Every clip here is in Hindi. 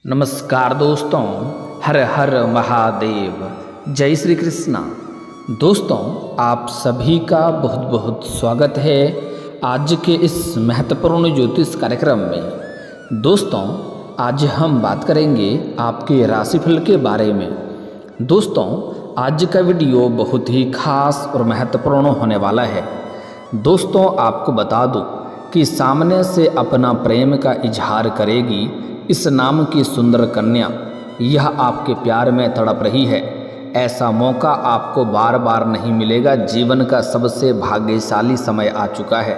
नमस्कार दोस्तों, हर हर महादेव, जय श्री कृष्णा। दोस्तों, आप सभी का बहुत बहुत स्वागत है आज के इस महत्वपूर्ण ज्योतिष कार्यक्रम में। दोस्तों, आज हम बात करेंगे आपके राशिफल के बारे में। दोस्तों, आज का वीडियो बहुत ही खास और महत्वपूर्ण होने वाला है। दोस्तों, आपको बता दूं कि सामने से अपना प्रेम का इजहार करेगी इस नाम की सुंदर कन्या। यह आपके प्यार में तड़प रही है। ऐसा मौका आपको बार बार नहीं मिलेगा। जीवन का सबसे भाग्यशाली समय आ चुका है।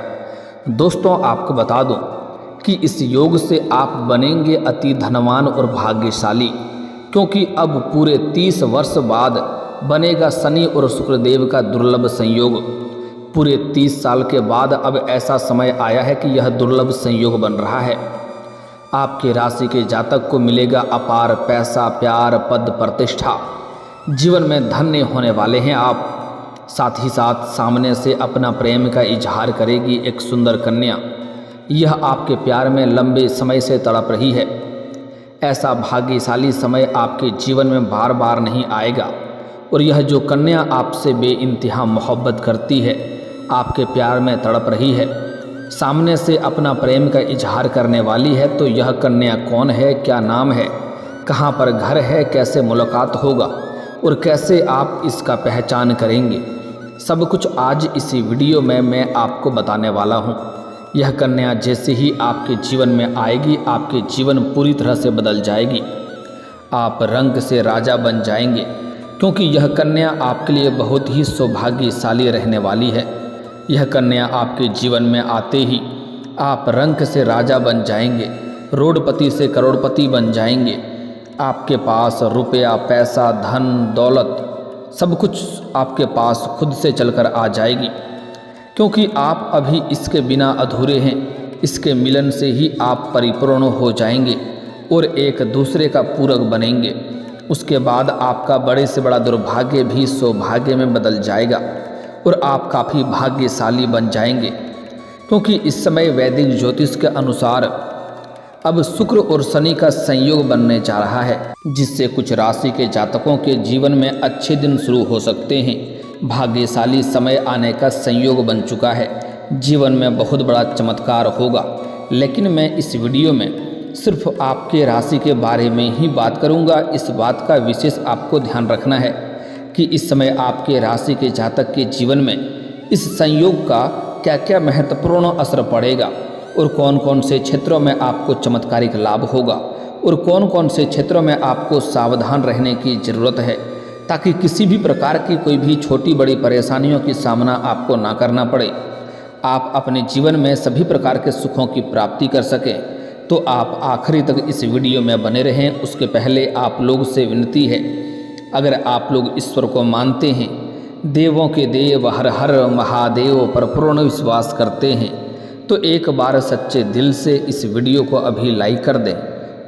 दोस्तों, आपको बता दूं कि इस योग से आप बनेंगे अति धनवान और भाग्यशाली, क्योंकि अब पूरे 30 वर्ष बाद बनेगा शनि और शुक्रदेव का दुर्लभ संयोग। पूरे 30 साल के बाद अब ऐसा समय आया है कि यह दुर्लभ संयोग बन रहा है। आपके राशि के जातक को मिलेगा अपार पैसा, प्यार, पद, प्रतिष्ठा। जीवन में धन्य होने वाले हैं आप। साथ ही साथ सामने से अपना प्रेम का इजहार करेगी एक सुंदर कन्या। यह आपके प्यार में लंबे समय से तड़प रही है। ऐसा भाग्यशाली समय आपके जीवन में बार बार नहीं आएगा। और यह जो कन्या आपसे बेइंतहा मोहब्बत करती है, आपके प्यार में तड़प रही है, सामने से अपना प्रेम का इजहार करने वाली है, तो यह कन्या कौन है, क्या नाम है, कहाँ पर घर है, कैसे मुलाकात होगा और कैसे आप इसका पहचान करेंगे, सब कुछ आज इसी वीडियो में मैं आपको बताने वाला हूँ। यह कन्या जैसे ही आपके जीवन में आएगी, आपके जीवन पूरी तरह से बदल जाएगी। आप रंग से राजा बन जाएंगे, क्योंकि यह कन्या आपके लिए बहुत ही सौभाग्यशाली रहने वाली है। यह कन्या आपके जीवन में आते ही आप रंक से राजा बन जाएंगे, रोडपति से करोड़पति बन जाएंगे। आपके पास रुपया, पैसा, धन, दौलत सब कुछ आपके पास खुद से चलकर आ जाएगी, क्योंकि आप अभी इसके बिना अधूरे हैं। इसके मिलन से ही आप परिपूर्ण हो जाएंगे और एक दूसरे का पूरक बनेंगे। उसके बाद आपका बड़े से बड़ा दुर्भाग्य भी सौभाग्य में बदल जाएगा और आप काफ़ी भाग्यशाली बन जाएंगे, क्योंकि इस समय वैदिक ज्योतिष के अनुसार अब शुक्र और शनि का संयोग बनने जा रहा है, जिससे कुछ राशि के जातकों के जीवन में अच्छे दिन शुरू हो सकते हैं। भाग्यशाली समय आने का संयोग बन चुका है। जीवन में बहुत बड़ा चमत्कार होगा। लेकिन मैं इस वीडियो में सिर्फ आपके राशि के बारे में ही बात करूंगा। इस बात का विशेष आपको ध्यान रखना है कि इस समय आपके राशि के जातक के जीवन में इस संयोग का क्या क्या महत्वपूर्ण असर पड़ेगा और कौन कौन से क्षेत्रों में आपको चमत्कारिक लाभ होगा और कौन कौन से क्षेत्रों में आपको सावधान रहने की ज़रूरत है, ताकि किसी भी प्रकार की कोई भी छोटी बड़ी परेशानियों की सामना आपको ना करना पड़े। आप अपने जीवन में सभी प्रकार के सुखों की प्राप्ति कर सकें, तो आप आखिरी तक इस वीडियो में बने रहें। उसके पहले आप लोग से विनती है, अगर आप लोग ईश्वर को मानते हैं, देवों के देव हर हर महादेव पर पूर्ण विश्वास करते हैं, तो एक बार सच्चे दिल से इस वीडियो को अभी लाइक कर दें।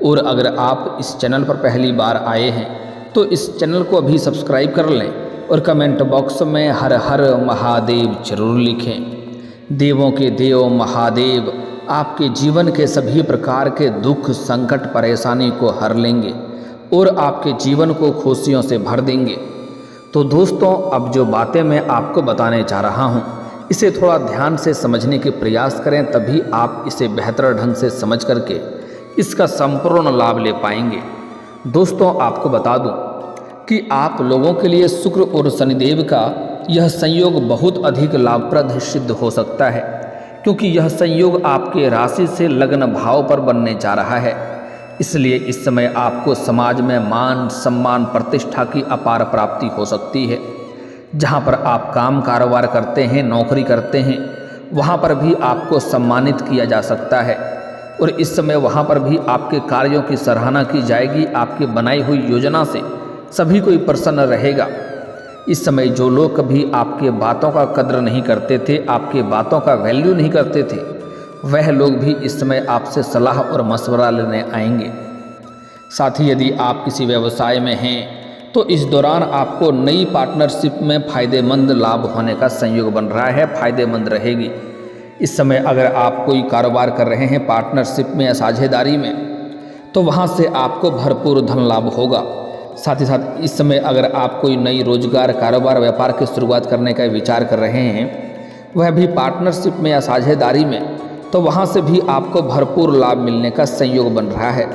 और अगर आप इस चैनल पर पहली बार आए हैं तो इस चैनल को अभी सब्सक्राइब कर लें और कमेंट बॉक्स में हर हर महादेव जरूर लिखें। देवों के देव महादेव आपके जीवन के सभी प्रकार के दुख, संकट, परेशानी को हर लेंगे और आपके जीवन को खुशियों से भर देंगे। तो दोस्तों, अब जो बातें मैं आपको बताने जा रहा हूँ, इसे थोड़ा ध्यान से समझने के प्रयास करें, तभी आप इसे बेहतर ढंग से समझ करके इसका संपूर्ण लाभ ले पाएंगे। दोस्तों, आपको बता दूं कि आप लोगों के लिए शुक्र और शनिदेव का यह संयोग बहुत अधिक लाभप्रद सिद्ध हो सकता है, क्योंकि यह संयोग आपके राशि से लग्न भाव पर बनने जा रहा है। इसलिए इस समय आपको समाज में मान, सम्मान, प्रतिष्ठा की अपार प्राप्ति हो सकती है। जहाँ पर आप काम कारोबार करते हैं, नौकरी करते हैं, वहाँ पर भी आपको सम्मानित किया जा सकता है और इस समय वहाँ पर भी आपके कार्यों की सराहना की जाएगी। आपकी बनाई हुई योजना से सभी कोई प्रसन्न रहेगा। इस समय जो लोग कभी आपके बातों का कद्र नहीं करते थे, आपके बातों का वैल्यू नहीं करते थे, वह लोग भी इस समय आपसे सलाह और मशवरा लेने आएंगे। साथ ही यदि आप किसी व्यवसाय में हैं तो इस दौरान आपको नई पार्टनरशिप में फ़ायदेमंद लाभ होने का संयोग बन रहा है, फ़ायदेमंद रहेगी। इस समय अगर आप कोई कारोबार कर रहे हैं पार्टनरशिप में या साझेदारी में, तो वहाँ से आपको भरपूर धन लाभ होगा। साथ ही साथ इस समय अगर आप कोई नई रोजगार, कारोबार, व्यापार की शुरुआत करने का विचार कर रहे हैं, वह भी पार्टनरशिप में या साझेदारी में, तो वहाँ से भी आपको भरपूर लाभ मिलने का संयोग बन रहा है।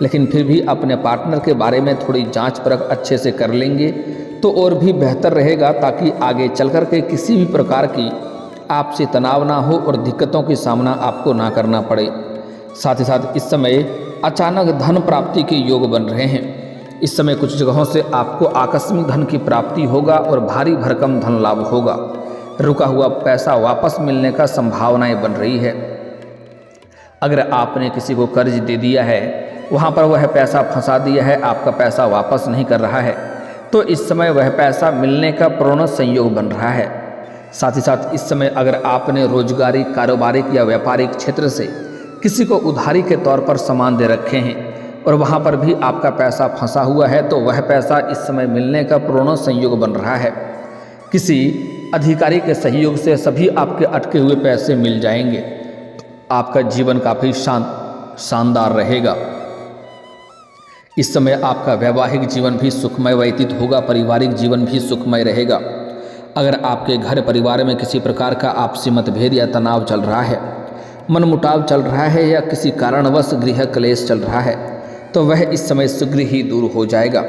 लेकिन फिर भी अपने पार्टनर के बारे में थोड़ी जांच परख अच्छे से कर लेंगे तो और भी बेहतर रहेगा, ताकि आगे चल कर के किसी भी प्रकार की आपसे तनाव ना हो और दिक्कतों की सामना आपको ना करना पड़े। साथ ही साथ इस समय अचानक धन प्राप्ति के योग बन रहे हैं। इस समय कुछ जगहों से आपको आकस्मिक धन की प्राप्ति होगा और भारी भरकम धन लाभ होगा। रुका हुआ पैसा वापस मिलने का संभावनाएं बन रही है। अगर आपने किसी को कर्ज दे दिया है, वहाँ पर वह पैसा फंसा दिया है, आपका पैसा वापस नहीं कर रहा है, तो इस समय वह पैसा मिलने का पूर्ण संयोग बन रहा है। साथ ही साथ इस समय अगर आपने रोजगारी, कारोबारिक या व्यापारिक क्षेत्र से किसी को उधारी के तौर पर सामान दे रखे हैं और वहाँ पर भी आपका पैसा फंसा हुआ है, तो वह पैसा इस समय मिलने का पूर्ण संयोग बन रहा है। किसी अधिकारी के सहयोग से सभी आपके अटके हुए पैसे मिल जाएंगे। आपका जीवन काफ़ी शानदार रहेगा। इस समय आपका वैवाहिक जीवन भी सुखमय व्यतीत होगा, पारिवारिक जीवन भी सुखमय रहेगा। अगर आपके घर परिवार में किसी प्रकार का आपसी मतभेद या तनाव चल रहा है, मनमुटाव चल रहा है या किसी कारणवश गृह क्लेश चल रहा है, तो वह इस समय शीघ्र ही दूर हो जाएगा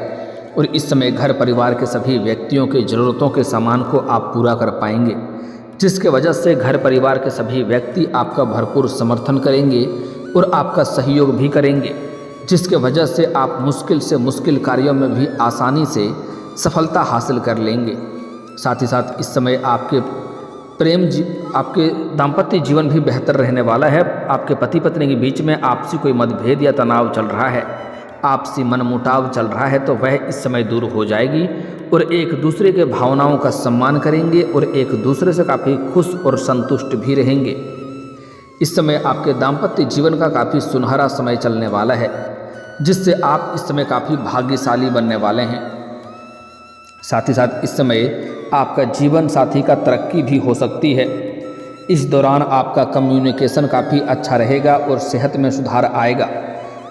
और इस समय घर परिवार के सभी व्यक्तियों के ज़रूरतों के सामान को आप पूरा कर पाएंगे, जिसके वजह से घर परिवार के सभी व्यक्ति आपका भरपूर समर्थन करेंगे और आपका सहयोग भी करेंगे, जिसके वजह से आप मुश्किल से मुश्किल कार्यों में भी आसानी से सफलता हासिल कर लेंगे। साथ ही साथ इस समय आपके आपके दाम्पत्य जीवन भी बेहतर रहने वाला है। आपके पति पत्नी के बीच में आपसी कोई मतभेद या तनाव चल रहा है, आपसी मनमुटाव चल रहा है, तो वह इस समय दूर हो जाएगी और एक दूसरे के भावनाओं का सम्मान करेंगे और एक दूसरे से काफ़ी खुश और संतुष्ट भी रहेंगे। इस समय आपके दाम्पत्य जीवन का काफ़ी सुनहरा समय चलने वाला है, जिससे आप इस समय काफ़ी भाग्यशाली बनने वाले हैं। साथ ही साथ इस समय आपका जीवन साथी का तरक्की भी हो सकती है। इस दौरान आपका कम्युनिकेशन काफ़ी अच्छा रहेगा और सेहत में सुधार आएगा।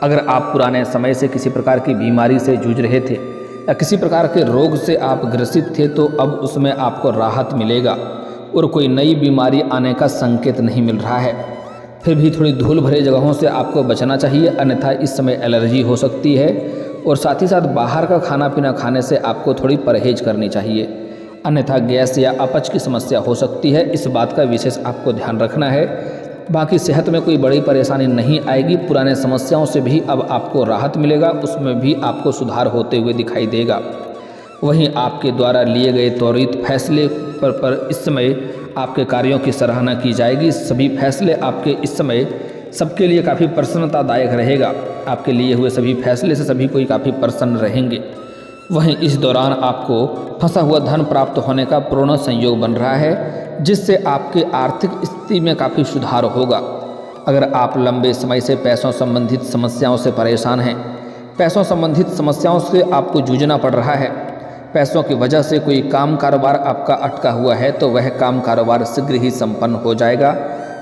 अगर आप पुराने समय से किसी प्रकार की बीमारी से जूझ रहे थे या किसी प्रकार के रोग से आप ग्रसित थे, तो अब उसमें आपको राहत मिलेगा और कोई नई बीमारी आने का संकेत नहीं मिल रहा है। फिर भी थोड़ी धूल भरे जगहों से आपको बचना चाहिए, अन्यथा इस समय एलर्जी हो सकती है और साथ ही साथ बाहर का खाना पीना खाने से आपको थोड़ी परहेज करनी चाहिए, अन्यथा गैस या अपच की समस्या हो सकती है। इस बात का विशेष आपको ध्यान रखना है। बाकी सेहत में कोई बड़ी परेशानी नहीं आएगी। पुराने समस्याओं से भी अब आपको राहत मिलेगा, उसमें भी आपको सुधार होते हुए दिखाई देगा। वहीं आपके द्वारा लिए गए त्वरित फैसले पर इस समय आपके कार्यों की सराहना की जाएगी। सभी फैसले आपके इस समय सबके लिए काफ़ी प्रसन्नतादायक रहेगा। आपके लिए हुए सभी फैसले से सभी कोई काफ़ी प्रसन्न रहेंगे। वहीं इस दौरान आपको फंसा हुआ धन प्राप्त होने का पूर्ण संयोग बन रहा है, जिससे आपके आर्थिक स्थिति में काफ़ी सुधार होगा। अगर आप लंबे समय से पैसों संबंधित समस्याओं से परेशान हैं, पैसों संबंधित समस्याओं से आपको जूझना पड़ रहा है, पैसों की वजह से कोई काम कारोबार आपका अटका हुआ है, तो वह काम कारोबार शीघ्र ही संपन्न हो जाएगा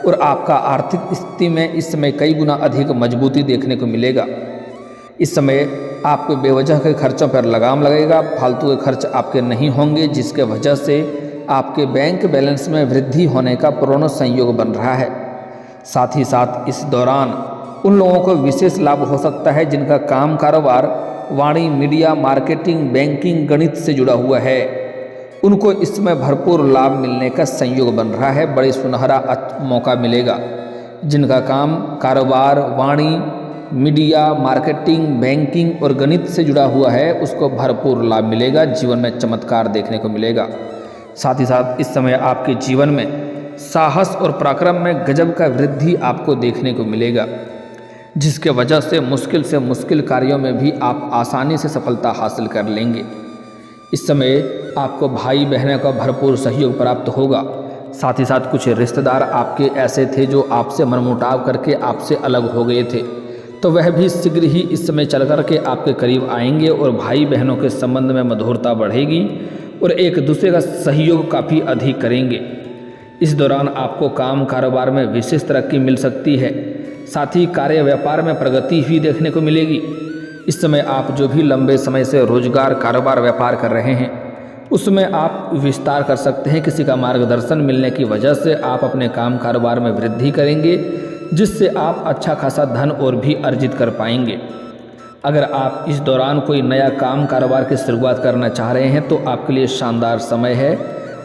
और आपका आर्थिक स्थिति में इस समय कई गुना अधिक मजबूती देखने को मिलेगा। इस समय आपको बेवजह के खर्चों पर लगाम लगेगा, फालतू के खर्च आपके नहीं होंगे, जिसके वजह से आपके बैंक बैलेंस में वृद्धि होने का पूर्ण संयोग बन रहा है। साथ ही साथ इस दौरान उन लोगों को विशेष लाभ हो सकता है जिनका काम कारोबार वाणी, मीडिया, मार्केटिंग, बैंकिंग, गणित से जुड़ा हुआ है। उनको इसमें भरपूर लाभ मिलने का संयोग बन रहा है। बड़े सुनहरा मौका मिलेगा। जिनका काम कारोबार, वाणी, मीडिया, मार्केटिंग, बैंकिंग और गणित से जुड़ा हुआ है, उसको भरपूर लाभ मिलेगा। जीवन में चमत्कार देखने को मिलेगा। साथ ही साथ इस समय आपके जीवन में साहस और पराक्रम में गजब का वृद्धि आपको देखने को मिलेगा, जिसके वजह से मुश्किल कार्यों में भी आप आसानी से सफलता हासिल कर लेंगे। इस समय आपको भाई बहनों का भरपूर सहयोग प्राप्त होगा। साथ ही साथ कुछ रिश्तेदार आपके ऐसे थे जो आपसे मनमुटाव करके आपसे अलग हो गए थे, तो वह भी शीघ्र ही इस समय चल कर के आपके करीब आएंगे और भाई बहनों के संबंध में मधुरता बढ़ेगी और एक दूसरे का सहयोग काफ़ी अधिक करेंगे। इस दौरान आपको काम कारोबार में विशेष तरक्की मिल सकती है। साथ ही कार्य व्यापार में प्रगति भी देखने को मिलेगी। इस समय आप जो भी लंबे समय से रोजगार, कारोबार, व्यापार कर रहे हैं उसमें आप विस्तार कर सकते हैं। किसी का मार्गदर्शन मिलने की वजह से आप अपने काम कारोबार में वृद्धि करेंगे, जिससे आप अच्छा खासा धन और भी अर्जित कर पाएंगे। अगर आप इस दौरान कोई नया काम कारोबार की शुरुआत करना चाह रहे हैं तो आपके लिए शानदार समय है,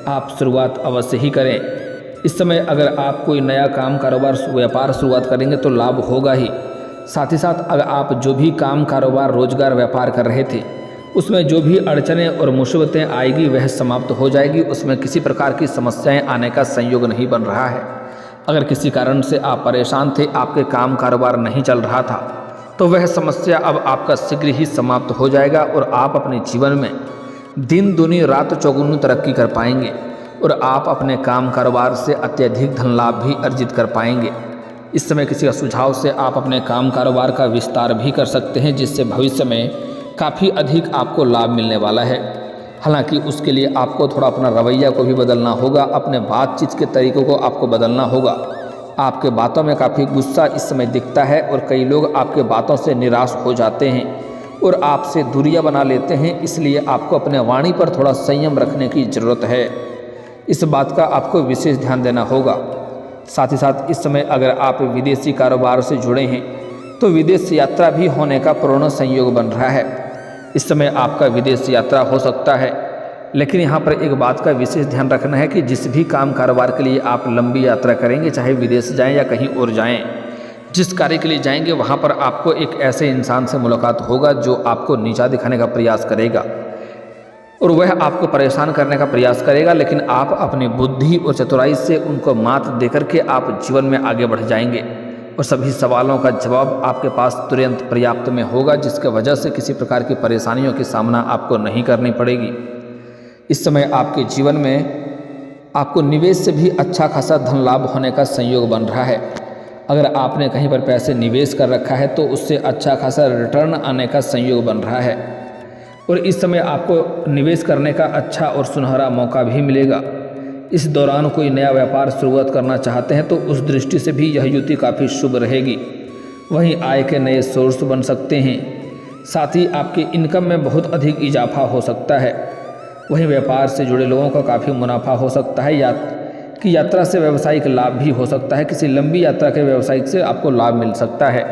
आप शुरुआत अवश्य ही करें। इस समय अगर आप कोई नया काम कारोबार व्यापार शुरुआत करेंगे तो लाभ होगा ही। साथ ही साथ अगर आप जो भी काम कारोबार, रोजगार, व्यापार कर रहे थे उसमें जो भी अड़चनें और मुसीबतें आएगी वह समाप्त हो जाएगी। उसमें किसी प्रकार की समस्याएं आने का संयोग नहीं बन रहा है। अगर किसी कारण से आप परेशान थे, आपके काम कारोबार नहीं चल रहा था, तो वह समस्या अब आपका शीघ्र ही समाप्त हो जाएगा और आप अपने जीवन में दिन दूनी रात चौगुनी तरक्की कर पाएंगे और आप अपने काम कारोबार से अत्यधिक धन लाभ भी अर्जित कर पाएंगे। इस समय किसी का सुझाव से आप अपने काम कारोबार का विस्तार भी कर सकते हैं, जिससे भविष्य में काफ़ी अधिक आपको लाभ मिलने वाला है। हालांकि उसके लिए आपको थोड़ा अपना रवैया को भी बदलना होगा, अपने बातचीत के तरीक़ों को आपको बदलना होगा। आपके बातों में काफ़ी गुस्सा इस समय दिखता है और कई लोग आपके बातों से निराश हो जाते हैं और आपसे दूरियां बना लेते हैं। इसलिए आपको अपने वाणी पर थोड़ा संयम रखने की ज़रूरत है। इस बात का आपको विशेष ध्यान देना होगा। साथ ही साथ इस समय अगर आप विदेशी कारोबार से जुड़े हैं तो विदेश यात्रा भी होने का पूर्ण संयोग बन रहा है। इस समय आपका विदेश यात्रा हो सकता है, लेकिन यहाँ पर एक बात का विशेष ध्यान रखना है कि जिस भी काम कारोबार के लिए आप लंबी यात्रा करेंगे, चाहे विदेश जाएं या कहीं और जाएं, जिस कार्य के लिए जाएंगे वहाँ पर आपको एक ऐसे इंसान से मुलाकात होगा जो आपको नीचा दिखाने का प्रयास करेगा और वह आपको परेशान करने का प्रयास करेगा, लेकिन आप अपनी बुद्धि और चतुराई से उनको मात देकर के आप जीवन में आगे बढ़ जाएंगे और सभी सवालों का जवाब आपके पास तुरंत पर्याप्त में होगा, जिसके वजह से किसी प्रकार की परेशानियों की सामना आपको नहीं करनी पड़ेगी। इस समय आपके जीवन में आपको निवेश से भी अच्छा खासा धन लाभ होने का संयोग बन रहा है। अगर आपने कहीं पर पैसे निवेश कर रखा है तो उससे अच्छा खासा रिटर्न आने का संयोग बन रहा है और इस समय आपको निवेश करने का अच्छा और सुनहरा मौका भी मिलेगा। इस दौरान कोई नया व्यापार शुरुआत करना चाहते हैं तो उस दृष्टि से भी यह युति काफ़ी शुभ रहेगी। वहीं आय के नए सोर्स बन सकते हैं, साथ ही आपके इनकम में बहुत अधिक इजाफा हो सकता है। वहीं व्यापार से जुड़े लोगों का काफ़ी मुनाफा हो सकता है कि यात्रा से व्यावसायिक लाभ भी हो सकता है। किसी लंबी यात्रा के व्यावसायिक से आपको लाभ मिल सकता है।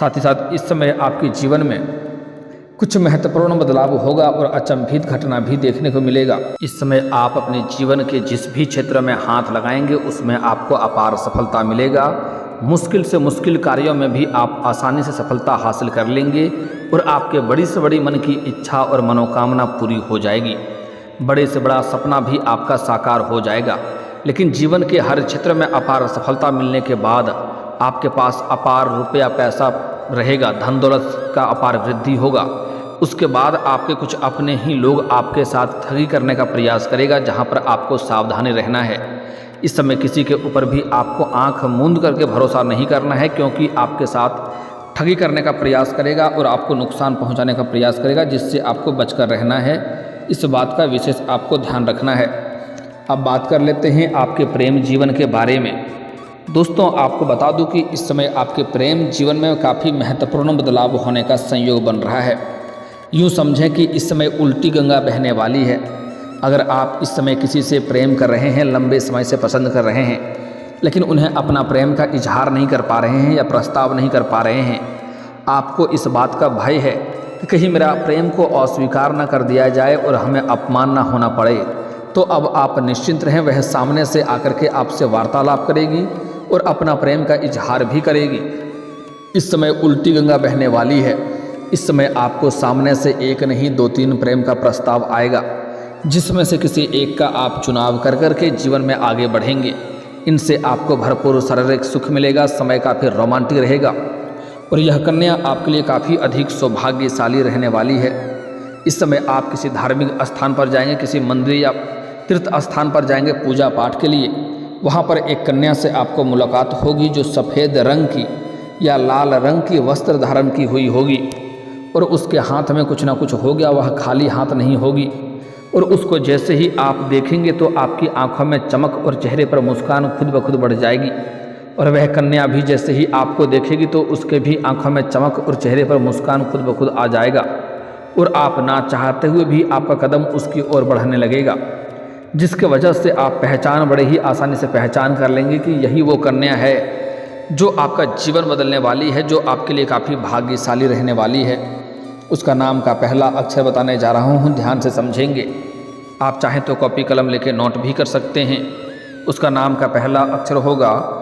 साथ ही साथ इस समय आपके जीवन में कुछ महत्वपूर्ण बदलाव होगा और अचंभित घटना भी देखने को मिलेगा। इस समय आप अपने जीवन के जिस भी क्षेत्र में हाथ लगाएंगे उसमें आपको अपार सफलता मिलेगा। मुश्किल से मुश्किल कार्यों में भी आप आसानी से सफलता हासिल कर लेंगे और आपके बड़ी से बड़ी मन की इच्छा और मनोकामना पूरी हो जाएगी। बड़े से बड़ा सपना भी आपका साकार हो जाएगा। लेकिन जीवन के हर क्षेत्र में अपार सफलता मिलने के बाद आपके पास अपार रुपया पैसा रहेगा, धन दौलत का अपार वृद्धि होगा। उसके बाद आपके कुछ अपने ही लोग आपके साथ ठगी करने का प्रयास करेगा, जहां पर आपको सावधानी रहना है। इस समय किसी के ऊपर भी आपको आंख मूंद करके भरोसा नहीं करना है, क्योंकि आपके साथ ठगी करने का प्रयास करेगा और आपको नुकसान पहुंचाने का प्रयास करेगा, जिससे आपको बचकर रहना है। इस बात का विशेष आपको ध्यान रखना है। अब बात कर लेते हैं आपके प्रेम जीवन के बारे में। दोस्तों, आपको बता दूं कि इस समय आपके प्रेम जीवन में काफ़ी महत्वपूर्ण बदलाव होने का संयोग बन रहा है। यूँ समझें कि इस समय उल्टी गंगा बहने वाली है। अगर आप इस समय किसी से प्रेम कर रहे हैं, लंबे समय से पसंद कर रहे हैं, लेकिन उन्हें अपना प्रेम का इजहार नहीं कर पा रहे हैं या प्रस्ताव नहीं कर पा रहे हैं, आपको इस बात का भय है कि कहीं मेरा प्रेम को अस्वीकार न कर दिया जाए और हमें अपमान न होना पड़े, तो अब आप निश्चिंत रहें। वह सामने से आकर के आपसे वार्तालाप करेगी और अपना प्रेम का इजहार भी करेगी। इस समय उल्टी गंगा बहने वाली है। इस समय आपको सामने से एक नहीं 2-3 प्रेम का प्रस्ताव आएगा, जिसमें से किसी एक का आप चुनाव कर करके जीवन में आगे बढ़ेंगे। इनसे आपको भरपूर शारीरिक सुख मिलेगा, समय काफ़ी रोमांटिक रहेगा और यह कन्या आपके लिए काफ़ी अधिक सौभाग्यशाली रहने वाली है। इस समय आप किसी धार्मिक स्थान पर जाएंगे, किसी मंदिर या तीर्थ स्थान पर जाएंगे पूजा पाठ के लिए। वहाँ पर एक कन्या से आपको मुलाकात होगी जो सफ़ेद रंग की या लाल रंग की वस्त्र धारण की हुई होगी और उसके हाथ में कुछ ना कुछ हो गया, वह खाली हाथ नहीं होगी। और उसको जैसे ही आप देखेंगे तो आपकी आंखों में चमक और चेहरे पर मुस्कान खुद ब खुद बढ़ जाएगी। और वह कन्या भी जैसे ही आपको देखेगी तो उसके भी आंखों में चमक और चेहरे पर मुस्कान खुद ब खुद आ जाएगा और आप ना चाहते हुए भी आपका कदम उसकी ओर बढ़ने लगेगा, जिसके वजह से आप पहचान बड़े ही आसानी से पहचान कर लेंगे कि यही वो कन्या है जो आपका जीवन बदलने वाली है, जो आपके लिए काफ़ी भाग्यशाली रहने वाली है। उसका नाम का पहला अक्षर बताने जा रहा हूँ, ध्यान से समझेंगे। आप चाहें तो कॉपी कलम लेके नोट भी कर सकते हैं। उसका नाम का पहला अक्षर होगा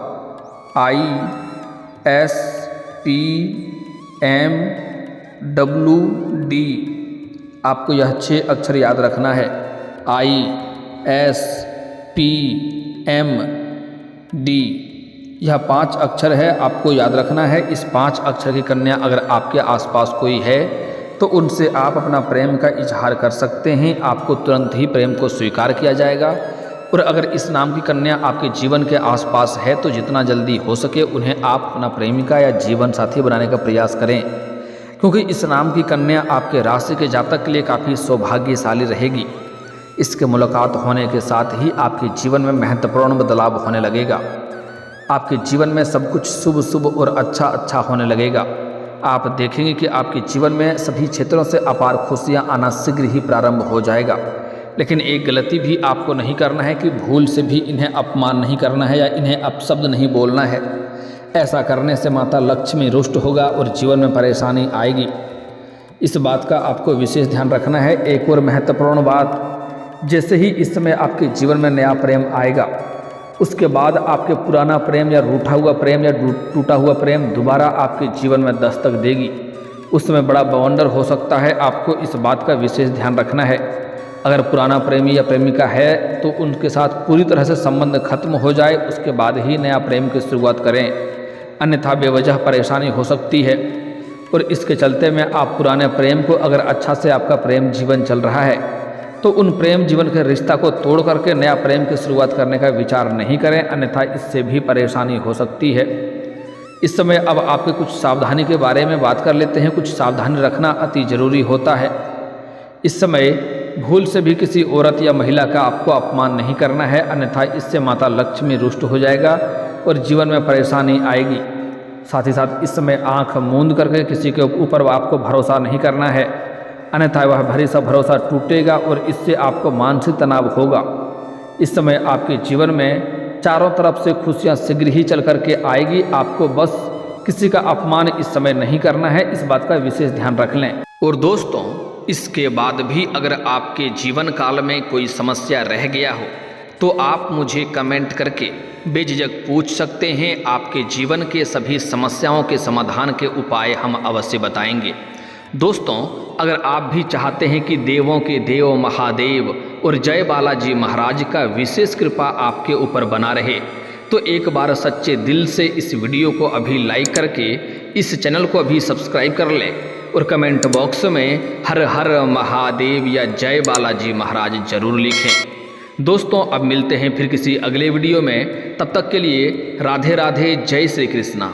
ISPMWD। आपको यह 6 अक्षर याद रखना है, ISPMD। यह 5 अक्षर है, आपको याद रखना है। इस 5 अक्षर की कन्या अगर आपके आसपास कोई है तो उनसे आप अपना प्रेम का इजहार कर सकते हैं, आपको तुरंत ही प्रेम को स्वीकार किया जाएगा। और अगर इस नाम की कन्या आपके जीवन के आसपास है तो जितना जल्दी हो सके उन्हें आप अपना प्रेमिका या जीवन साथी बनाने का प्रयास करें, क्योंकि इस नाम की कन्या आपके राशि के जातक के लिए काफ़ी सौभाग्यशाली रहेगी। इसके मुलाकात होने के साथ ही आपके जीवन में महत्वपूर्ण बदलाव होने लगेगा। आपके जीवन में सब कुछ शुभ शुभ और अच्छा होने लगेगा। आप देखेंगे कि आपके जीवन में सभी क्षेत्रों से अपार खुशियाँ आना शीघ्र ही प्रारंभ हो जाएगा। लेकिन एक गलती भी आपको नहीं करना है कि भूल से भी इन्हें अपमान नहीं करना है या इन्हें अपशब्द नहीं बोलना है। ऐसा करने से माता लक्ष्मी रुष्ट होगा और जीवन में परेशानी आएगी। इस बात का आपको विशेष ध्यान रखना है। एक और महत्वपूर्ण बात, जैसे ही इस समय आपके जीवन में नया प्रेम आएगा, उसके बाद आपके पुराना प्रेम या रूठा हुआ प्रेम या टूटा हुआ प्रेम दोबारा आपके जीवन में दस्तक देगी। उस समय बड़ा बवंडर हो सकता है। आपको इस बात का विशेष ध्यान रखना है। अगर पुराना प्रेमी या प्रेमिका है तो उनके साथ पूरी तरह से संबंध खत्म हो जाए, उसके बाद ही नया प्रेम की शुरुआत करें, अन्यथा बेवजह परेशानी हो सकती है। और इसके चलते में आप पुराने प्रेम को, अगर अच्छा से आपका प्रेम जीवन चल रहा है तो उन प्रेम जीवन के रिश्ता को तोड़ करके नया प्रेम की शुरुआत करने का विचार नहीं करें, अन्यथा इससे भी परेशानी हो सकती है। इस समय अब आपके कुछ सावधानी के बारे में बात कर लेते हैं। कुछ सावधानी रखना अति जरूरी होता है। इस समय भूल से भी किसी औरत या महिला का आपको अपमान नहीं करना है, अन्यथा इससे माता लक्ष्मी रुष्ट हो जाएगा और जीवन में परेशानी आएगी। साथ ही साथ इस समय आंख मूंद करके किसी के ऊपर आपको भरोसा नहीं करना है, अन्यथा वह भरोसा टूटेगा और इससे आपको मानसिक तनाव होगा। इस समय आपके जीवन में चारों तरफ से खुशियां शीघ्र ही चल करके आएगी। आपको बस किसी का अपमान इस समय नहीं करना है, इस बात का विशेष ध्यान रख लें। और दोस्तों, इसके बाद भी अगर आपके जीवन काल में कोई समस्या रह गया हो तो आप मुझे कमेंट करके बेझिझक पूछ सकते हैं। आपके जीवन के सभी समस्याओं के समाधान के उपाय हम अवश्य बताएंगे। दोस्तों, अगर आप भी चाहते हैं कि देवों के देव महादेव और जय बालाजी महाराज का विशेष कृपा आपके ऊपर बना रहे तो एक बार सच्चे दिल से इस वीडियो को अभी लाइक करके इस चैनल को अभी सब्सक्राइब कर लें और कमेंट बॉक्स में हर हर महादेव या जय बालाजी महाराज जरूर लिखें। दोस्तों, अब मिलते हैं फिर किसी अगले वीडियो में। तब तक के लिए राधे राधे, जय श्री कृष्णा।